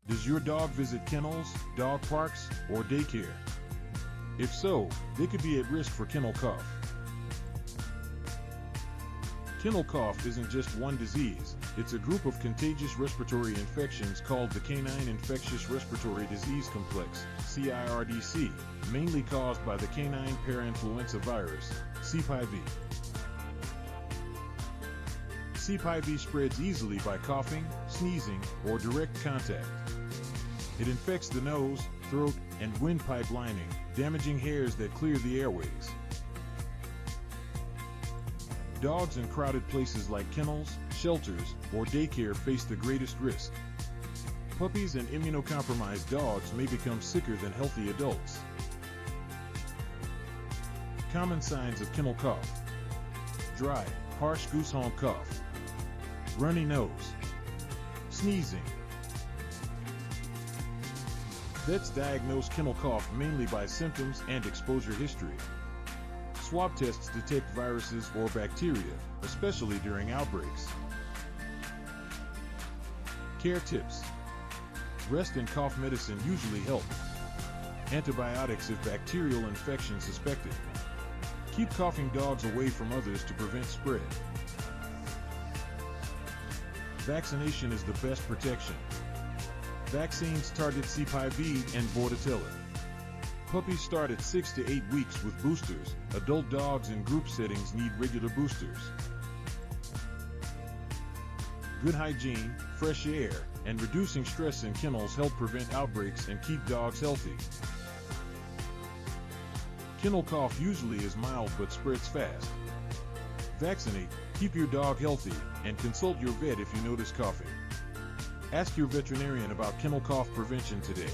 Does your dog visit kennels, dog parks, or daycare? If so, they could be at risk for kennel cough. Kennel cough isn't just one disease, it's a group of contagious respiratory infections called the canine infectious respiratory disease complex, CIRDC, mainly caused by the canine parainfluenza virus, CPIV. CPIV spreads easily by coughing, sneezing, or direct contact. It infects the nose, throat, and windpipe lining, damaging hairs that clear the airways. Dogs in crowded places like kennels, shelters, or daycare face the greatest risk. Puppies and immunocompromised dogs may become sicker than healthy adults. Common signs of kennel cough: dry, harsh goosehorn cough, runny nose, sneezing. Vets diagnose kennel cough mainly by symptoms and exposure history. Swab tests detect viruses or bacteria, especially during outbreaks. Care tips: rest and cough medicine usually help. Antibiotics if bacterial infection suspected. Keep coughing dogs away from others to prevent spread. Vaccination is the best protection. Vaccines target CPIV and Bordetella. Puppies start at 6 to 8 weeks with boosters. Adult dogs in group settings need regular boosters. Good hygiene, fresh air, and reducing stress in kennels help prevent outbreaks and keep dogs healthy. Kennel cough usually is mild but spreads fast. Vaccinate, keep your dog healthy, and consult your vet if you notice coughing. Ask your veterinarian about kennel cough prevention today.